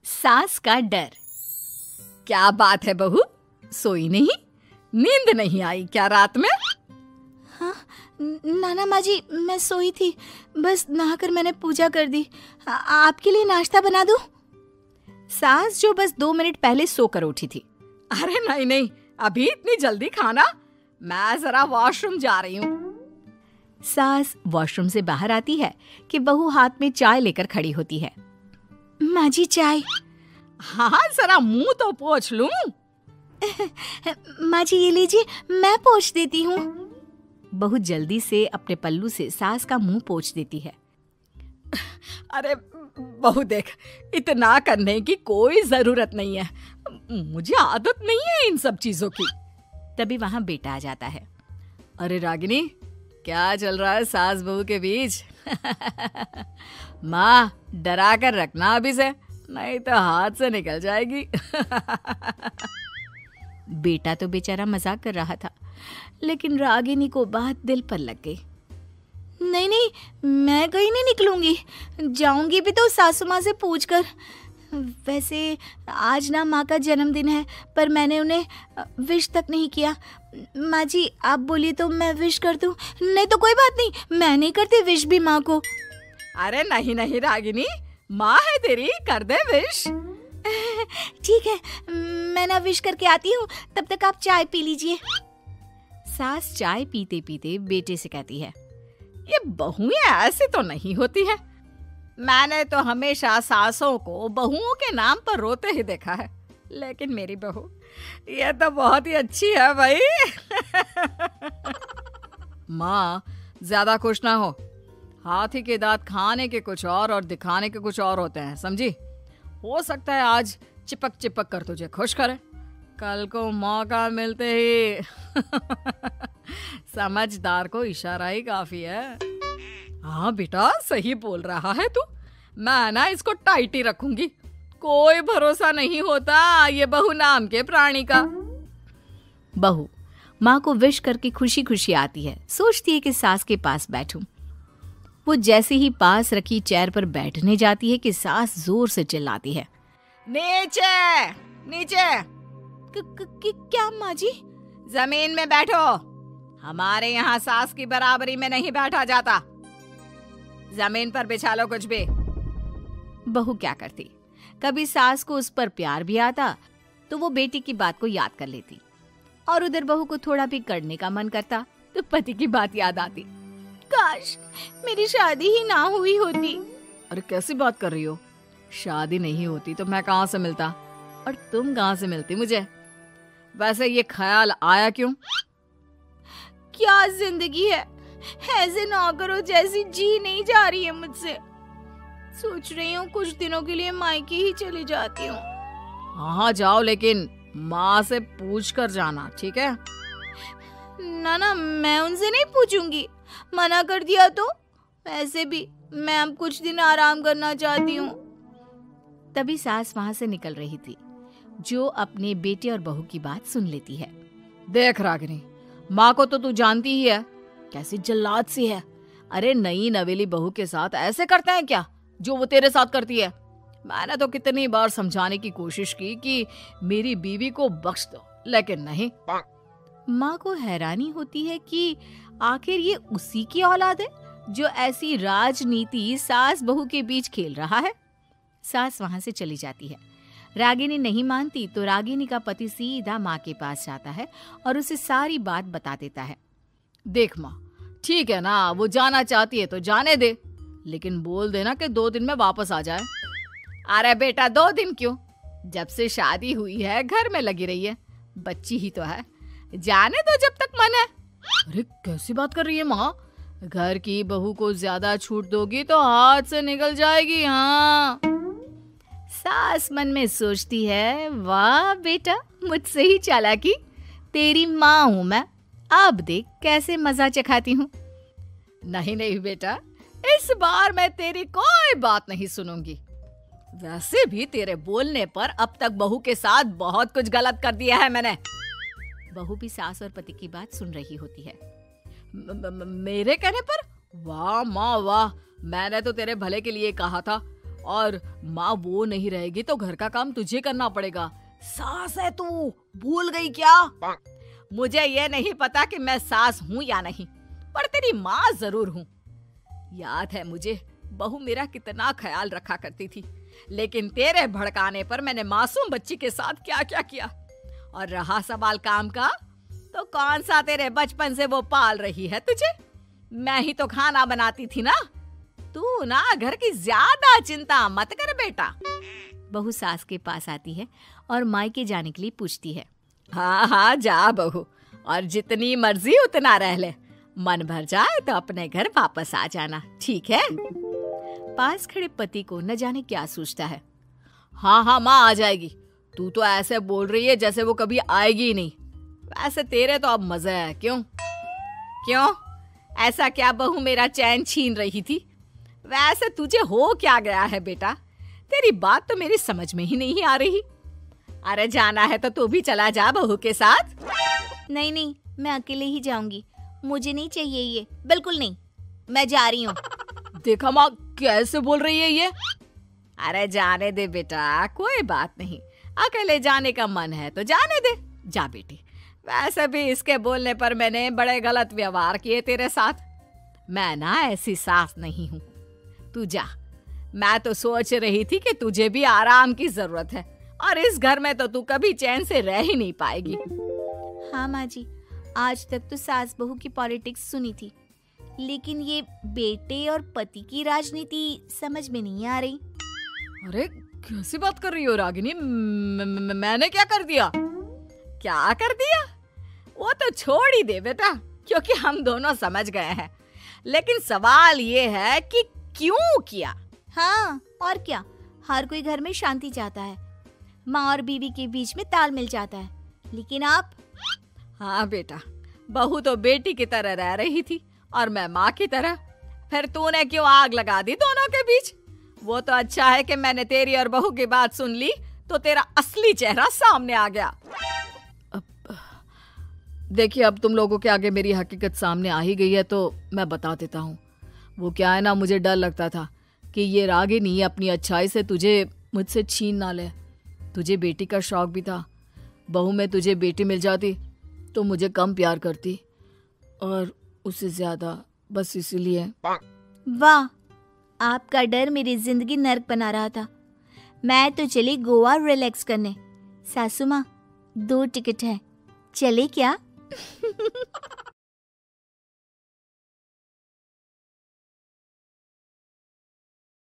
सास का डर। क्या बात है बहू, सोई नहीं? नींद नहीं आई क्या रात में? हाँ नाना माँ जी, मैं सोई थी, बस नहाकर मैंने पूजा कर दी। आपके लिए नाश्ता बना दूं? सास जो बस 2 मिनट पहले सोकर उठी थी। अरे नहीं नहीं, अभी इतनी जल्दी खाना? मैं जरा वॉशरूम जा रही हूँ। सास वॉशरूम से बाहर आती है कि बहू हाथ में चाय लेकर खड़ी होती है। माँ जी चाय। हाँ जरा मुंह तो पोंछ लूं। माँ जी ये लीजिए, मैं पोंछ देती हूँ। बहू जल्दी से अपने पल्लू से सास का मुंह पोंछ देती है। अरे बहू देख, इतना करने की कोई जरूरत नहीं है, मुझे आदत नहीं है इन सब चीजों की। तभी वहां बेटा आ जाता है। अरे रागिनी, क्या चल रहा है सास बहू के बीच? माँ डरा कर रखना अभी से, नहीं तो हाथ से निकल जाएगी। बेटा तो बेचारा मजाक कर रहा था, लेकिन रागिनी को बात दिल पर लग गई। नहीं नहीं, मैं कहीं नहीं निकलूंगी, जाऊंगी भी तो सासू माँ से पूछकर। वैसे आज ना माँ का जन्मदिन है, पर मैंने उन्हें विश तक नहीं किया। माँ जी आप बोलिए तो मैं विश कर दूं? नहीं तो कोई बात नहीं, मैं नहीं करती विश भी माँ को। अरे नहीं नहीं रागिनी, माँ है तेरी, कर दे विश। ठीक है, मैं ना विश करके आती हूँ, तब तक आप चाय पी लीजिए। सास चाय पीते पीते बेटे से कहती है, ये बहुएं ऐसी तो नहीं होती है। मैंने तो हमेशा सासों को बहुओं के नाम पर रोते ही देखा है, लेकिन मेरी बहू ये तो बहुत ही अच्छी है भाई। माँ ज्यादा खुश ना हो, हाथी के दांत खाने के कुछ और दिखाने के कुछ और होते हैं, समझी? हो सकता है आज चिपक चिपक कर तुझे खुश करे, कल को मौका मिलते ही। समझदार को इशारा ही काफी है। हाँ बेटा सही बोल रहा है तू, मैं ना इसको टाइट ही रखूंगी, कोई भरोसा नहीं होता ये बहू नाम के प्राणी का। बहू माँ को विश करके खुशी खुशी आती है, सोचती है कि सास के पास बैठूं। वो जैसे ही पास रखी चेयर पर बैठने जाती है कि सास जोर से चिल्लाती है, नीचे नीचे। क्या माँ जी? जमीन में बैठो, हमारे यहाँ सास की बराबरी में नहीं बैठा जाता, जमीन पर बिछा लो कुछ भी। बहू क्या करती, कभी सास को उस पर प्यार भी आता तो वो बेटी की बात को याद कर लेती, और उधर बहू को थोड़ा भी करने का मन करता तो पति की बात याद आती। काश मेरी शादी ही ना हुई होती। अरे कैसी बात कर रही हो, शादी नहीं होती तो मैं कहाँ से मिलता और तुम कहाँ से मिलती मुझे? वैसे ये ख्याल आया क्यों? क्या जिंदगी है, ऐसे नौकरों जैसी जी नहीं जा रही है मुझसे। सोच रही हूँ कुछ दिनों के लिए मायके ही चली जाती हूँ। हाँ जाओ, लेकिन माँ से पूछ कर जाना, ठीक है? ना मैं उनसे नहीं पूछूंगी, मना कर दिया तो। वैसे भी मैं अब कुछ दिन आराम करना चाहती हूँ। तभी सास वहां से निकल रही थी, जो अपने बेटे और बहू की बात सुन लेती है। देख रागिनी, माँ को तो तू जानती ही है, कैसी जल्लाद सी है। अरे नई नवेली बहू के साथ ऐसे करते हैं क्या जो वो तेरे साथ करती है? मैंने तो कितनी बार समझाने की कोशिश की कि मेरी बीवी को बख्श दो, लेकिन नहीं। माँ को हैरानी होती है कि आखिर ये उसी की औलाद है जो ऐसी राजनीति सास बहू के बीच खेल रहा है। सास वहां से चली जाती है। रागिनी नहीं मानती तो रागिनी का पति सीधा माँ के पास जाता है और उसे सारी बात बता देता है। देख माँ, ठीक है ना, वो जाना चाहती है तो जाने दे, लेकिन बोल देना कि 2 दिन में वापस आ जाए। अरे बेटा 2 दिन क्यों, जब से शादी हुई है घर में लगी रही है, बच्ची ही तो है, जाने दो जब तक मन है। अरे कैसी बात कर रही है माँ, घर की बहू को ज्यादा छूट दोगी तो हाथ से निकल जाएगी। हाँ, सास मन में सोचती है, वाह बेटा मुझसे ही चालाकी, तेरी माँ हूं मैं, अब देख कैसे मजा चखाती हूँ। नहीं नहीं बेटा, इस बार मैं तेरी कोई बात नहीं सुनूंगी। वैसे भी तेरे बोलने पर अब तक बहू के साथ बहुत कुछ गलत कर दिया है मैंने। बहू भी सास और पति की बात सुन रही होती है। मेरे कहने पर? वाह माँ वाह, मैंने तो तेरे भले के लिए कहा था, और माँ वो नहीं रहेगी तो घर का काम तुझे करना पड़ेगा। सास है तू, भूल गई क्या? मुझे ये नहीं पता कि मैं सास हूँ या नहीं, पर तेरी माँ जरूर हूँ। याद है मुझे बहू मेरा कितना ख्याल रखा करती थी, लेकिन तेरे भड़काने पर मैंने मासूम बच्ची के साथ क्या क्या किया। और रहा सवाल काम का, तो कौन सा तेरे बचपन से वो पाल रही है तुझे? मैं ही तो खाना बनाती थी ना। तू ना घर की ज्यादा चिंता मत कर बेटा। बहू सास के पास आती है और मायके जाने के लिए पूछती है। हाँ हाँ जा बहू, और जितनी मर्जी उतना रह ले। मन भर जाए तो अपने घर वापस आ जाना, ठीक है? पास खड़े पति को न जाने क्या सोचता है। हाँ हाँ माँ आ जाएगी। तू तो ऐसे बोल रही है जैसे वो कभी आएगी ही नहीं। वैसे तेरे तो अब मजे है। क्यों क्यों ऐसा क्या बहू मेरा चैन छीन रही थी? वैसे तुझे हो क्या गया है बेटा? तेरी बात तो मेरी समझ में ही नहीं आ रही। अरे जाना है तो तू भी चला जा बहू के साथ। नहीं नहीं, मैं अकेले ही जाऊंगी। मुझे नहीं चाहिए ये, बिल्कुल नहीं। मैं जा रही हूँ। देखा माँ कैसे बोल रही है ये। अरे जाने दे बेटा, कोई बात नहीं। अकेले जाने का मन है तो जाने दे। जा बेटी। वैसे भी इसके बोलने पर मैंने बड़े गलत व्यवहार किए तेरे साथ। मैं ना ऐसी सास नहीं हूँ। तू जा। मैं तो सोच रही थी कि तुझे भी आराम की जरूरत है, और इस घर में तो तू कभी चैन से रह ही नहीं पाएगी। हाँ माँ जी, आज तक तो सास बहू की पॉलिटिक्स सुनी थी, लेकिन ये बेटे और पति की राजनीति समझ में नहीं आ रही। अरे कैसी बात कर रही हो रागिनी? मैंने क्या कर दिया? क्या कर दिया वो तो छोड़ ही दे बेटा, क्योंकि हम दोनों समझ गए हैं। लेकिन सवाल ये है कि क्यों किया? हाँ और क्या, हर कोई घर में शांति चाहता है, माँ और बीवी के बीच में तालमेल चाहता है, लेकिन आप? हाँ बेटा, बहू तो बेटी की तरह रह रही थी और मैं माँ की तरह। फिर तूने क्यों आग लगा दी दोनों के बीच? वो तो अच्छा है कि मैंने तेरी और बहू की बात सुन ली तो तेरा असली चेहरा सामने आ गया। देखिए अब तुम लोगों के आगे मेरी हकीकत सामने आ ही गई है तो मैं बता देता हूँ। वो क्या है ना, मुझे डर लगता था कि ये रागिनी अपनी अच्छाई से तुझे मुझसे छीन ना ले। तुझे बेटी का शौक भी था। बहू में तुझे बेटी मिल जाती तो मुझे कम प्यार करती, और उससे ज्यादा, बस इसीलिए। वाह, आपका डर मेरी जिंदगी नर्क बना रहा था। मैं तो चली गोवा रिलैक्स करने। सासू माँ 2 टिकट है, चले क्या?